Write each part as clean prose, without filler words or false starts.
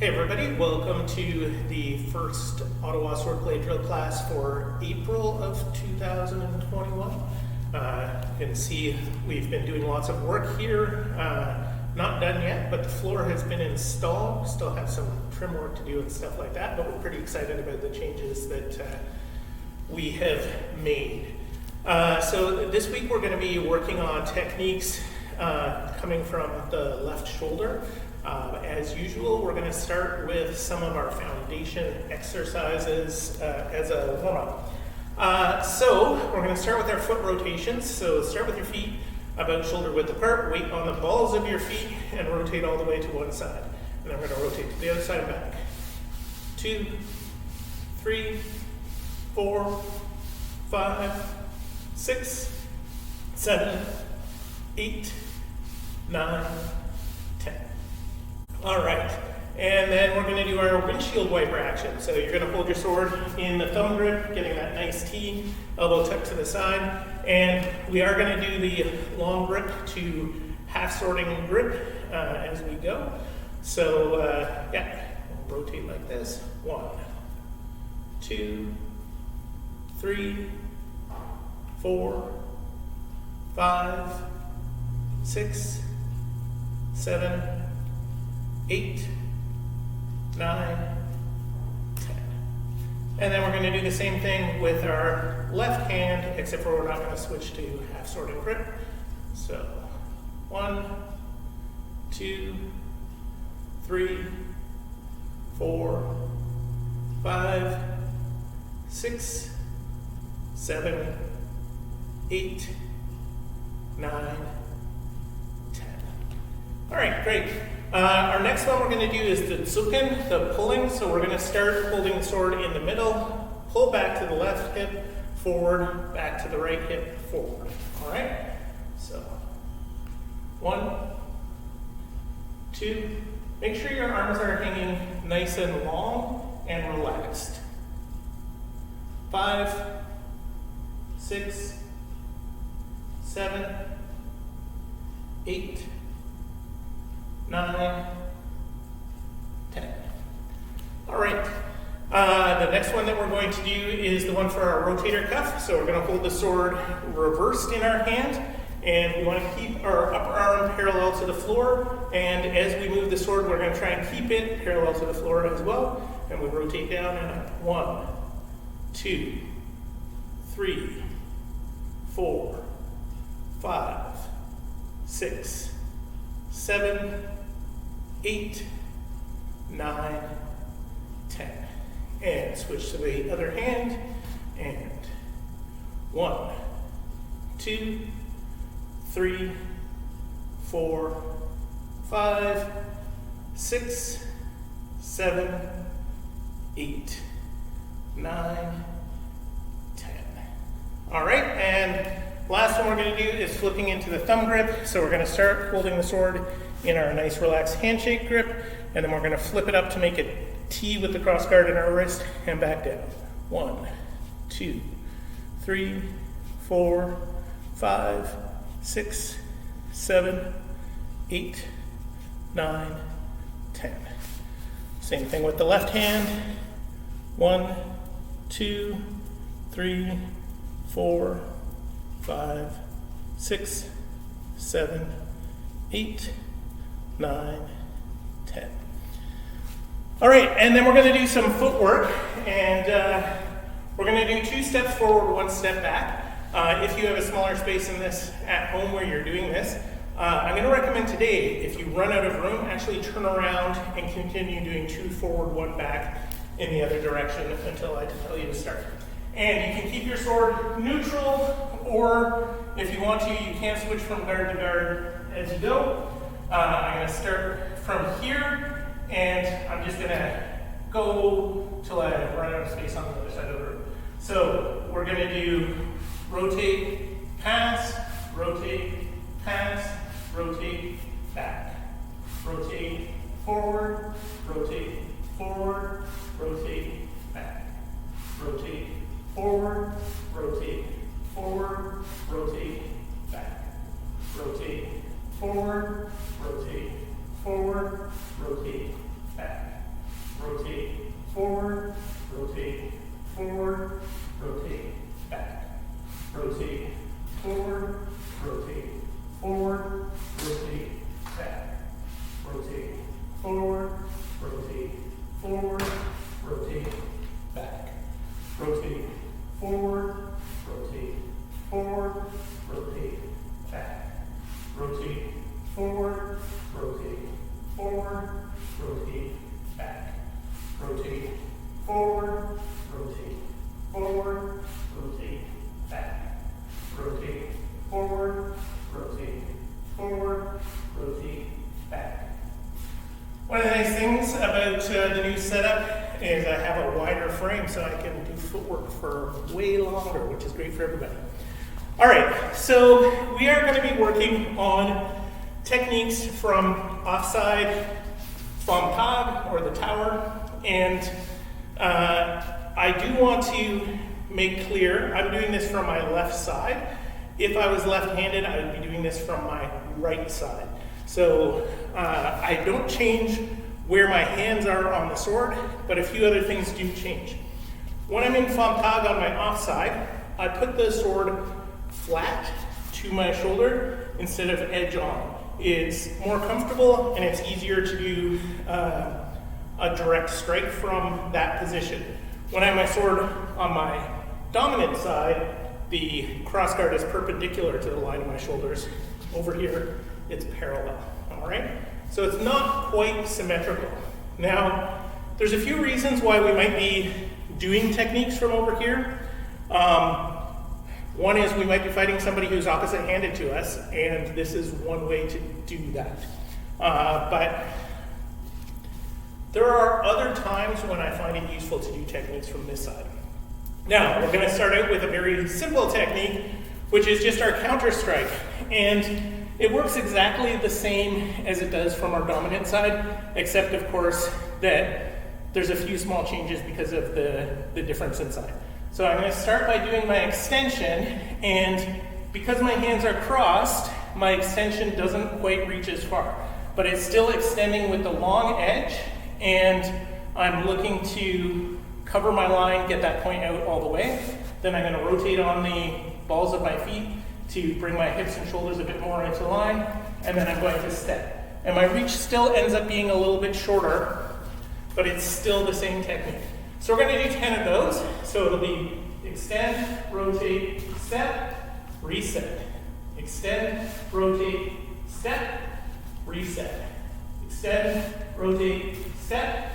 Hey everybody, welcome to the first Ottawa Swordplay drill class for April of 2021. You can see we've been doing lots of work here. Not done yet, but the floor has been installed. Still have some trim work to do and stuff like that, but we're pretty excited about the changes that we have made. So this week we're going to be working on techniques coming from the left shoulder. As usual, we're going to start with some of our foundation exercises as a warm-up. So we're going to start with our foot rotations. So start with your feet about shoulder width apart, weight on the balls of your feet, and rotate all the way to one side. And then we're going to rotate to the other side and back. 2, 3, 4, 5, 6, 7, 8, 9, 10. All right, and then we're going to do our windshield wiper action. So you're going to hold your sword in the thumb grip, getting that nice T, elbow tucked to the side, and we are going to do the long grip to half sorting grip as we go. So yeah, we'll rotate like this. 1, 2, 3, 4, 5, 6, 7, 8, 9, 10. And then we're going to do the same thing with our left hand, except for we're not going to switch to half sorting grip. So 1, 2, 3, 4, 5, 6, 7, 8, 9, 10. All right, great. Our next one we're going to do is the Zucken, the pulling. So we're going to start holding the sword in the middle, pull back to the left hip, forward, back to the right hip, forward. All right? So 1, 2, make sure your arms are hanging nice and long and relaxed. 5, 6, 7, 8, 9, 10. All right. The next one that we're going to do is the one for our rotator cuff. So we're going to hold the sword reversed in our hand, and we want to keep our upper arm parallel to the floor. And as we move the sword, we're going to try and keep it parallel to the floor as well. And we rotate down and up. 1, 2, 3, 4, 5, 6, 7, 8, 9, 10. And switch to the other hand. And 1, 2, 3, 4, 5, 6, 7, 8, 9, 10. All right, and last one we're going to do is flipping into the thumb grip. So we're going to start holding the sword in our nice relaxed handshake grip, and then we're going to flip it up to make a T with the cross guard in our wrist and back down. 1, 2, 3, 4, 5, 6, 7, 8, 9, 10. Same thing with the left hand. 1, 2, 3, 4, 5, 6, 7, 8, 9, 10. All right, and then we're going to do some footwork, and we're going to do 2 steps forward, 1 step back. If you have a smaller space than this at home where you're doing this, I'm going to recommend today, if you run out of room, actually turn around and continue doing 2 forward, 1 back in the other direction until I tell you to start. And you can keep your sword neutral, or if you want to, you can switch from guard to guard as you go. I'm going to start from here, and I'm just going to go till I run out of space on the other side of the room. So we're going to do rotate, pass, rotate, pass, rotate, back. Rotate, forward, rotate, forward, rotate, back. Rotate, forward, rotate, forward, rotate, back. Rotate, forward, rotate, forward, rotate, back. forward, rotate, forward, rotate, back, rotate, forward, rotate, forward, rotate, back, rotate, forward, rotate, forward, rotate, back, rotate, forward, rotate, forward, rotate, back, rotate, forward, rotate, forward, rotate, back, rotate, forward, rotate, forward, rotate, back, rotate, forward, rotate, forward, rotate, back. One of the nice things about the new setup is I have a wider frame so I can do footwork for way longer, which is great for everybody. All right, so we are going to be working on techniques from Offside, vom Tag, or the tower, and I do want to make clear I'm doing this from my left side. If I was left-handed, I would be doing this from my right side. So I don't change where my hands are on the sword, but a few other things do change. When I'm in vom Tag on my offside, I put the sword flat to my shoulder instead of edge on. It's more comfortable and it's easier to do a direct strike from that position. When I have my sword on my dominant side, the crossguard is perpendicular to the line of my shoulders. Over here, it's parallel, all right? So it's not quite symmetrical. Now, there's a few reasons why we might be doing techniques from over here. One is we might be fighting somebody who's opposite-handed to us, and this is one way to do that. But there are other times when I find it useful to do techniques from this side. Now, we're going to start out with a very simple technique, which is just our Counterstrike. And it works exactly the same as it does from our dominant side, except, of course, that there's a few small changes because of the difference inside. So I'm going to start by doing my extension, and because my hands are crossed, my extension doesn't quite reach as far. But it's still extending with the long edge, and I'm looking to cover my line, get that point out all the way. Then I'm going to rotate on the balls of my feet to bring my hips and shoulders a bit more into line, and then I'm going to step. And my reach still ends up being a little bit shorter, but it's still the same technique. So we're going to do 10 of those. So it'll be extend, rotate, step, reset. Extend, rotate, step, reset. Extend, rotate, step,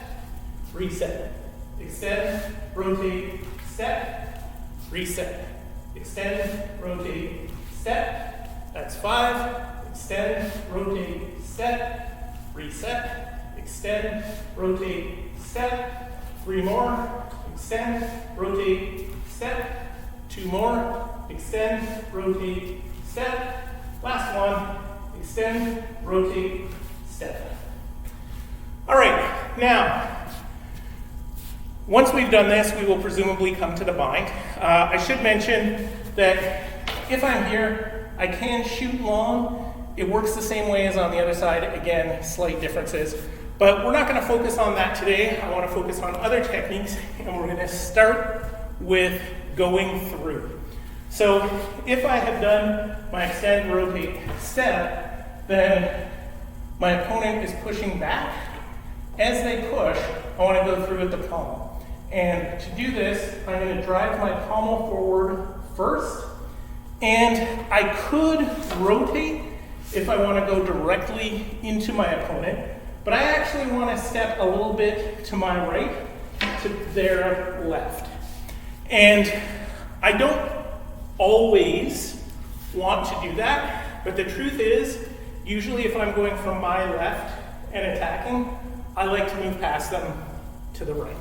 reset. Extend, rotate, step, reset. Extend, rotate, step. That's 5. Extend, rotate, step, reset. Extend, rotate, step. 3 more. Extend, rotate, step. 2 more. Extend, rotate, step. Last one. Extend, rotate, step. All right, now, once we've done this, we will presumably come to the bind. I should mention that if I'm here, I can shoot long. It works the same way as on the other side. Again, slight differences. But we're not going to focus on that today. I want to focus on other techniques, and we're going to start with going through. So if I have done my extend, rotate, step, then my opponent is pushing back. As they push, I want to go through with the pommel. And to do this, I'm going to drive my pommel forward first. And I could rotate if I want to go directly into my opponent. But I actually want to step a little bit to my right, to their left. And I don't always want to do that, but the truth is, usually if I'm going from my left and attacking, I like to move past them to the right.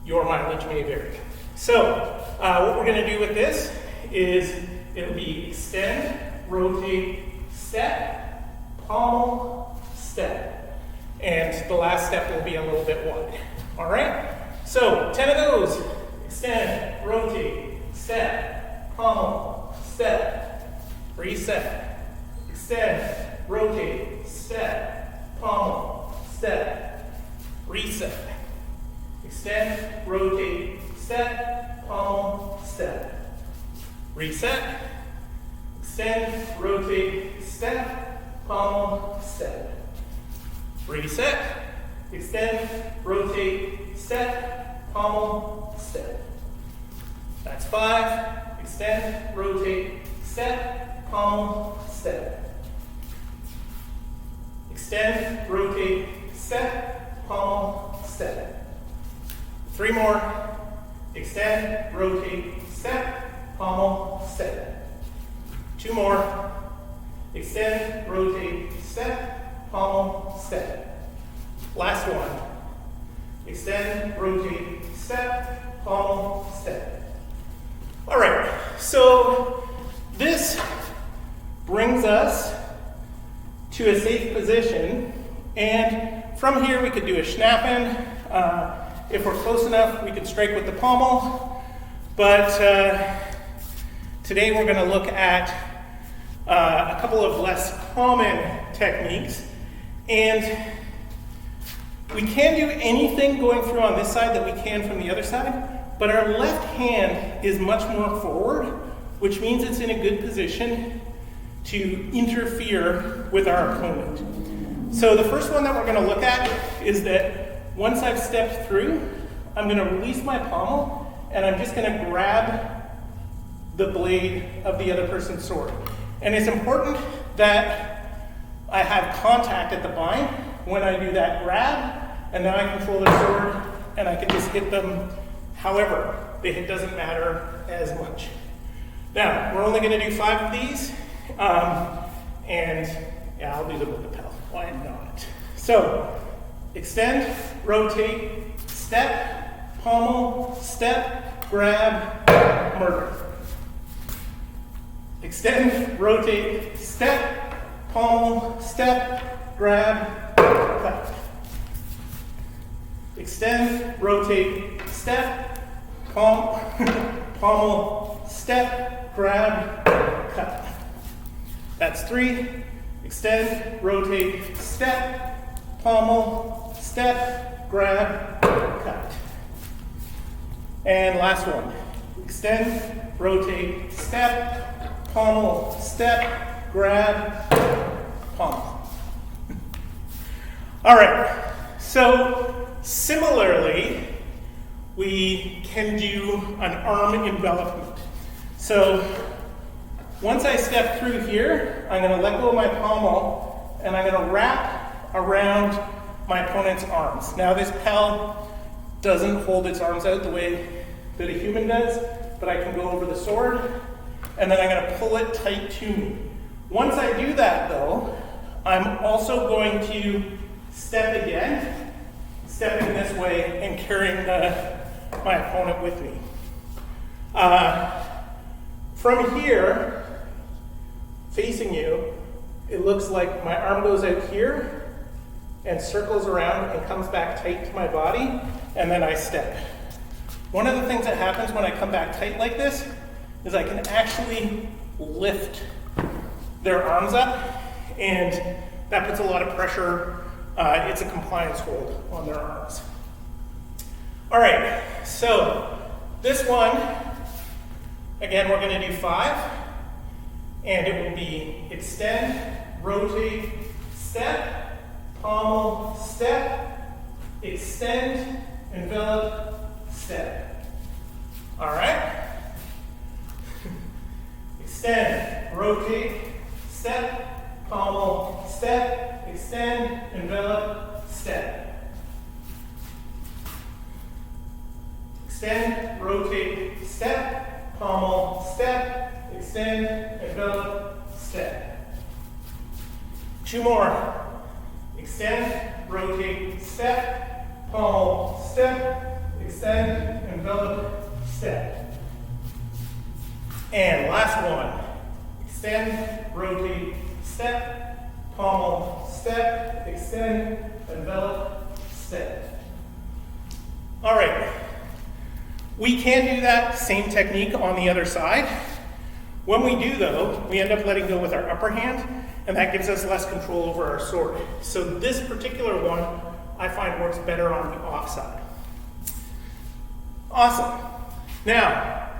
Your mileage may vary. So, what we're going to do with this is it'll be extend, rotate, step, pommel, step. And the last step will be a little bit wide. All right? So, 10 of those. Extend, rotate, step, pommel, step, reset. Extend, rotate, step, pommel, step, reset. extend, rotate, step, pommel, step. Reset, extend, rotate, step, pommel, step. Reset, extend, rotate, step, pommel, step. That's 5, extend, rotate, step, pommel, step. Extend, rotate, step, pommel, step. 3 more. Extend, rotate, step, pommel, step. 2 more. Extend, rotate, step, pommel, step. Last one. Extend, rotate, step, pommel, step. All right, so this brings us to a safe position, and from here we could do a schnappen. If we're close enough, we could strike with the pommel, but today we're going to look at a couple of less common techniques, and we can do anything going through on this side that we can from the other side, but our left hand is much more forward, which means it's in a good position to interfere with our opponent. So the first one that we're going to look at is that once I've stepped through, I'm going to release my pommel, and I'm just going to grab the blade of the other person's sword. And it's important that I have contact at the bind when I do that grab, and then I control their sword, and I can just hit them however. The hit doesn't matter as much. Now, we're only going to do 5 of these, and yeah, I'll do them with the pedal. Why not? So, extend, rotate, step, pommel, step, grab, murder. Extend, rotate, step, pommel, step, grab, cut. Extend, rotate, step, pommel, step, grab, cut. That's 3. Extend, rotate, step, pommel, step, grab, cut. And last one. Extend, rotate, step, pommel, step, grab, pommel. All right, so similarly, we can do an arm envelopment. So once I step through here, I'm going to let go of my pommel, and I'm going to wrap around my opponent's arms. Now this pal doesn't hold its arms out the way that a human does, but I can go over the sword, and then I'm going to pull it tight to me. Once I do that though, I'm also going to step again, stepping this way and carrying my opponent with me. From here, facing you, it looks like my arm goes out here and circles around and comes back tight to my body, and then I step. One of the things that happens when I come back tight like this is I can actually lift their arms up, and that puts a lot of pressure. It's a compliance hold on their arms. All right, so this one, again, we're going to do 5, and it will be extend, rotate, step, pommel, step, extend, envelop, step. All right? Extend, rotate, step, pommel, step, extend, envelop, step. Extend, rotate, step, pommel, step, extend, envelop, step. 2 more. Extend, rotate, step, pommel, step, extend, envelop, step. And last one. Extend, rotate, step, pommel, step, extend, envelop, step. All right. We can do that same technique on the other side. When we do though, we end up letting go with our upper hand, and that gives us less control over our sword. So this particular one, I find works better on the offside. Awesome. Now,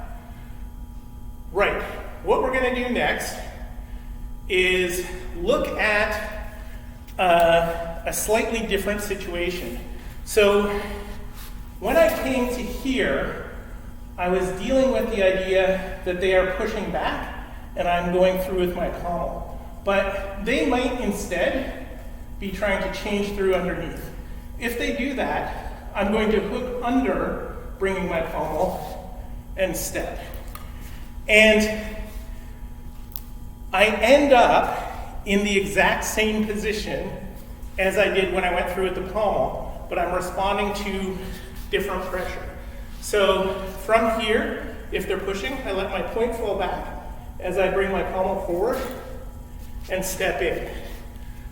right, what we're going to do next is look at a slightly different situation. So when I came to here, I was dealing with the idea that they are pushing back and I'm going through with my pommel. But they might instead be trying to change through underneath. If they do that, I'm going to hook under, bringing my pommel, and step. And I end up in the exact same position as I did when I went through with the pommel, but I'm responding to different pressure. So from here, if they're pushing, I let my point fall back as I bring my pommel forward and step in.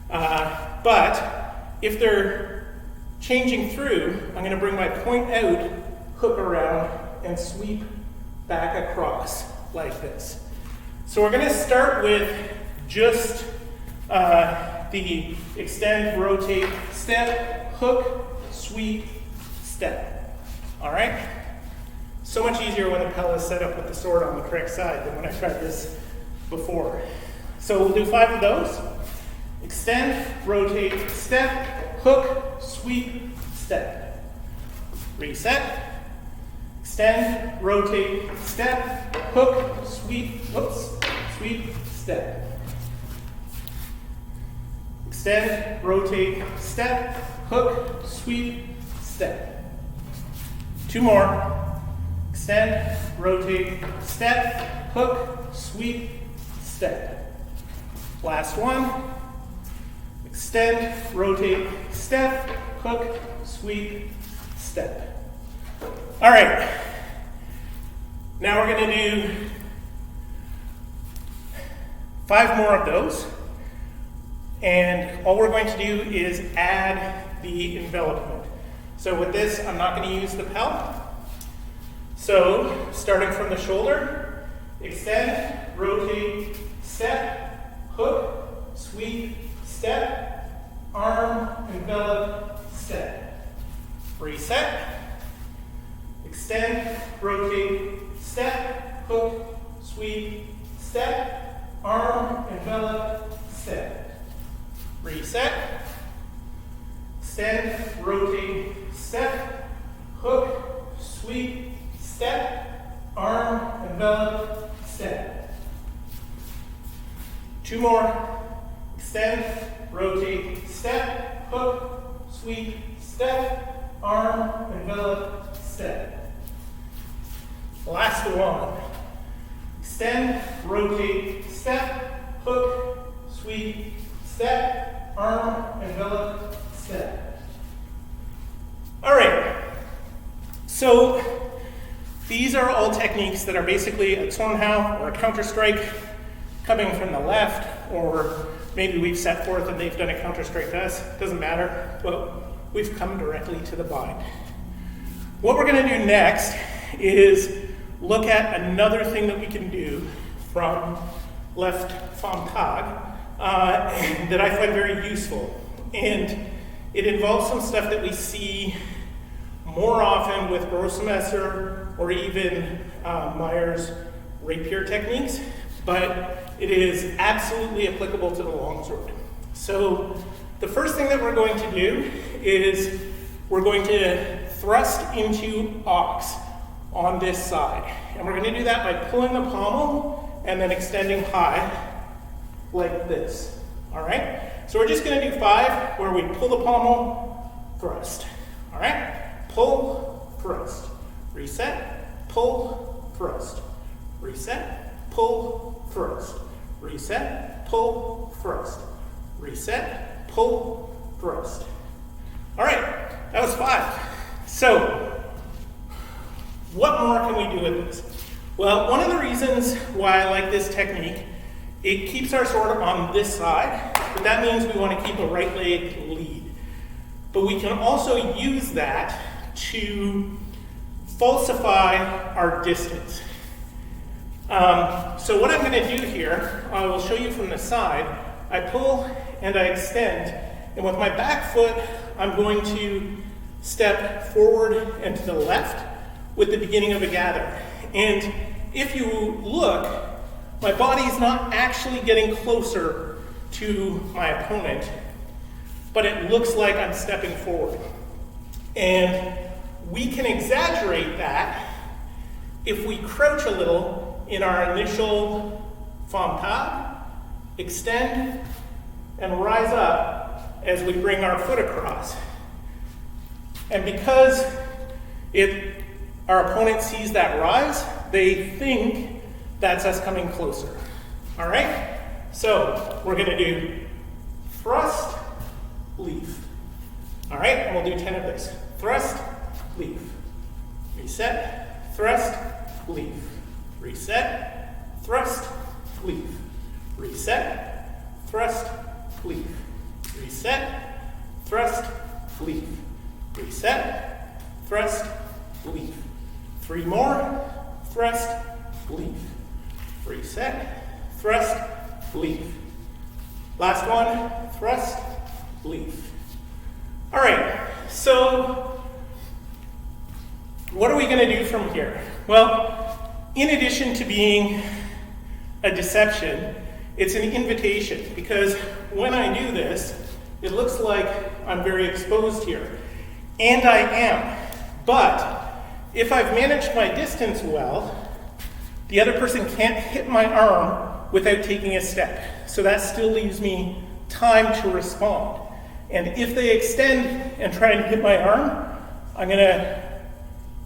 But if they're changing through, I'm going to bring my point out, hook around, and sweep back across like this. So we're going to start with just the extend, rotate, step, hook, sweep, step. All right? So much easier when the pellet is set up with the sword on the correct side than when I tried this before. So we'll do 5 of those. Extend, rotate, step, hook, sweep, step. Reset. Extend, rotate, step, hook, sweep, whoops, sweep, step. Extend, rotate, step, hook, sweep, step. 2 more. Extend, rotate, step, hook, sweep, step. Last one. Extend, rotate, step, hook, sweep, step. All right. Now we're going to do 5 more of those. And all we're going to do is add the envelopment. So with this, I'm not going to use the pellet. So starting from the shoulder, extend, rotate, step, hook, sweep, step, arm, envelop, step. Reset. Extend, rotate, step, hook, sweep, step, arm, envelop, step. Reset. Extend, rotate, step, hook, sweep, step, arm, envelop, step. 2 more. Extend, rotate, step, hook, sweep, step, arm, envelop, step. Last one. Extend, rotate, step, hook, sweep, step, arm, envelop, step. All right. So these are all techniques that are basically a Zornhau or a Counterstrike coming from the left, or maybe we've set forth and they've done a Counterstrike to us. Doesn't matter. Well, we've come directly to the bind. What we're going to do next is look at another thing that we can do from left vom Tag that I find very useful. And it involves some stuff that we see more often with Grossmesser or even Meyer's rapier techniques, but it is absolutely applicable to the longsword. So the first thing that we're going to do is we're going to thrust into Ochs on this side. And we're going to do that by pulling the pommel and then extending high like this. All right? So we're just going to do 5 where we pull the pommel, thrust. All right? Pull, thrust. Reset, pull, thrust. Reset, pull, thrust. Reset, pull, thrust. Reset, pull, thrust. All right, that was 5. So, what more can we do with this? Well, one of the reasons why I like this technique, it keeps our sword on this side, but that means we want to keep a right leg lead. But we can also use that to falsify our distance. So what I'm going to do here, I will show you from the side. I pull and I extend, and with my back foot, I'm going to step forward and to the left with the beginning of a gather. And if you look, my body's not actually getting closer to my opponent, but it looks like I'm stepping forward. And we can exaggerate that if we crouch a little in our initial femme pas, extend, and rise up as we bring our foot across. And because our opponent sees that rise, they think that's us coming closer. All right? So we're gonna do thrust, leaf. All right, and we'll do 10 of this. Thrust, leaf. Reset, thrust, leaf. Reset, thrust, leaf. Reset, thrust, leaf. Reset, thrust, leaf. Reset, thrust, leaf. 3 more, thrust, leaf. Reset, thrust, leaf. Last one, thrust, leaf. All right, so what are we going to do from here? Well, in addition to being a deception, it's an invitation, because when I do this, it looks like I'm very exposed here. And I am. But if I've managed my distance well, the other person can't hit my arm without taking a step. So that still leaves me time to respond. And if they extend and try and hit my arm, I'm going to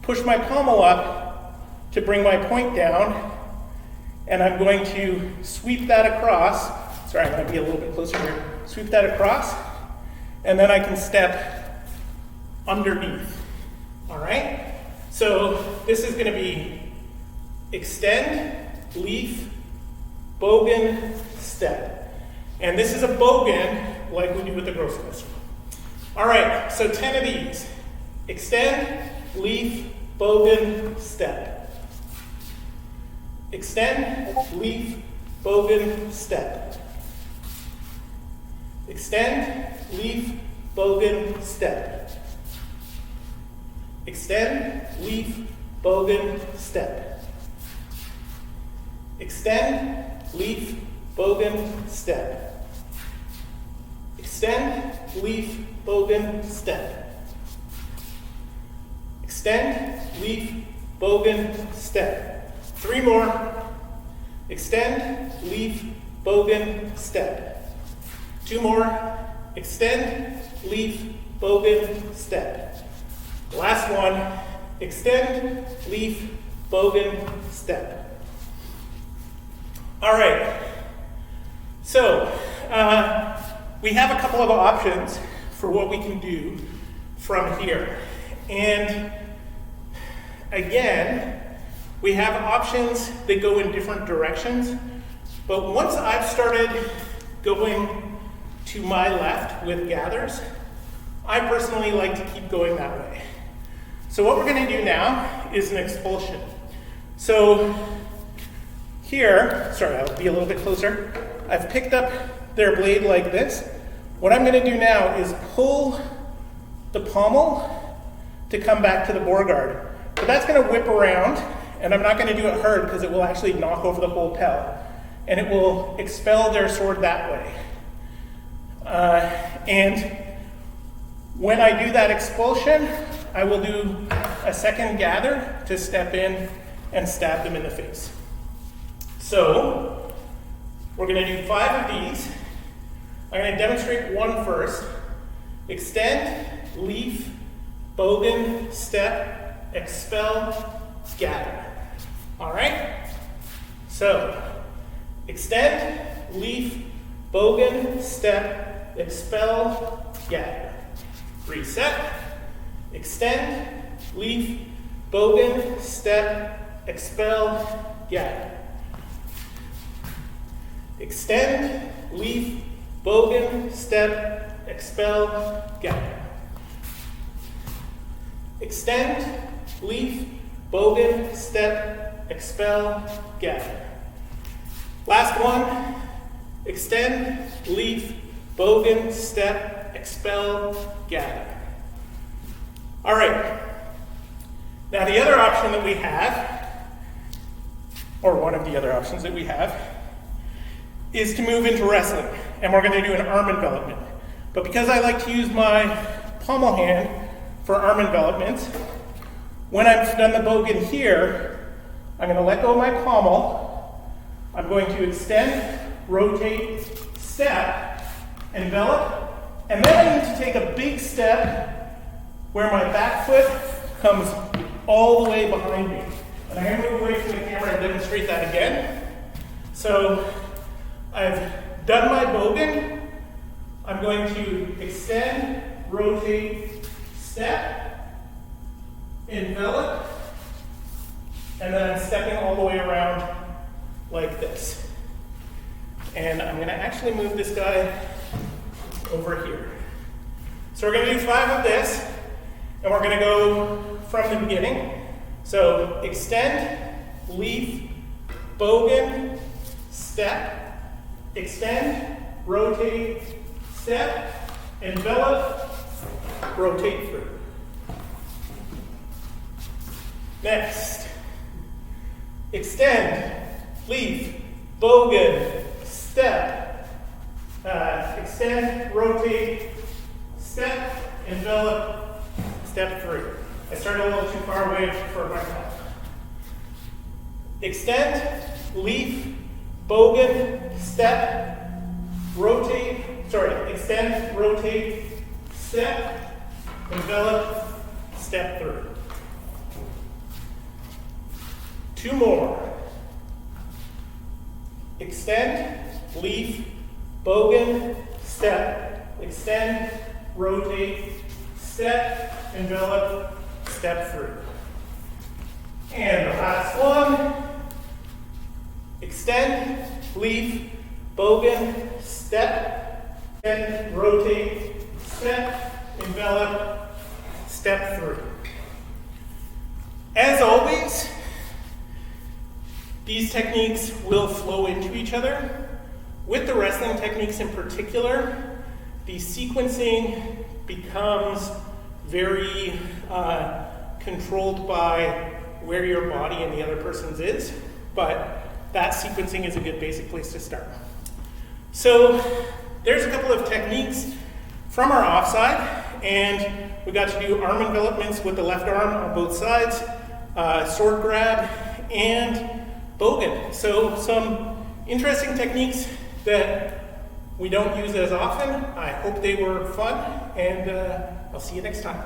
push my pommel up to bring my point down, and I'm going to sweep that across. Sorry, I'm going to be a little bit closer here. Sweep that across, and then I can step underneath. All right? So this is going to be extend, leaf, bogen, step. And this is a bogen like we do with the gross pistol. All right, so 10 of these. Extend, leaf, bogen, step. Extend, leaf, bogen, step. Extend, leaf, bogen, step. Extend, leaf, bogen, step. Extend, leaf, bogen, step. Extend, leaf, bogen, step. Extend, leaf, bogen, step. 3 more. Extend, leaf, bogen, step. 2 more. Extend, leaf, bogen, step. Last one. Extend, leaf, bogen, step. All right. So, we have a couple of options for what we can do from here. And again, we have options that go in different directions. But once I've started going to my left with gathers, I personally like to keep going that way. So what we're going to do now is an expulsion. So here, sorry, I'll be a little bit closer. I've picked up their blade like this. What I'm going to do now is pull the pommel to come back to the bore guard. But that's going to whip around, and I'm not going to do it hard because it will actually knock over the whole pel. And it will expel their sword that way. And when I do that expulsion, I will do a second gather to step in and stab them in the face. So, we're going to do 5 of these. I'm going to demonstrate one first. Extend, leaf, bogen, step, expel, gather. All right? So, extend, leaf, bogen, step, expel, gather. Reset. Extend, leaf, bogen, step, expel, gather. Extend, leaf, bogen, step, expel, gather. Extend, leaf, bogen, step, expel, gather. Last one. Extend, leaf, bogen, step, expel, gather. All right. Now the other option that we have, or one of the other options that we have, is to move into wrestling. And we're going to do an arm envelopment. But because I like to use my pommel hand for arm envelopments, when I've done the Bogen here, I'm going to let go of my pommel. I'm going to extend, rotate, step, envelop, and then I need to take a big step where my back foot comes all the way behind me. And I'm going to move away from the camera and demonstrate that again. So I've done my Bogen. I'm going to extend, rotate, step, envelop, and then I'm stepping all the way around like this. And I'm going to actually move this guy over here. So we're going to do 5 of this, and we're going to go from the beginning. So extend, leaf, Bogen, step, extend, rotate, step, envelop, rotate through. Next, extend, leaf, Bogen, step, extend, rotate, step, envelop, step through. I started a little too far away for myself. Extend, leaf, Bogen, step, rotate, extend, rotate, step, envelop, step through. 2 more. Extend, leaf, Bogen, step, extend, rotate, step, envelop, step through. And the last one. Extend, leaf, Bogen, step, extend, rotate, step, envelop, step through. As always, these techniques will flow into each other. With the wrestling techniques in particular, the sequencing becomes very controlled by where your body and the other person's is, but that sequencing is a good basic place to start. So there's a couple of techniques from our offside, and we got to do arm envelopments with the left arm on both sides, sword grab, and Bogen. So some interesting techniques that we don't use as often. I hope they were fun, and I'll see you next time.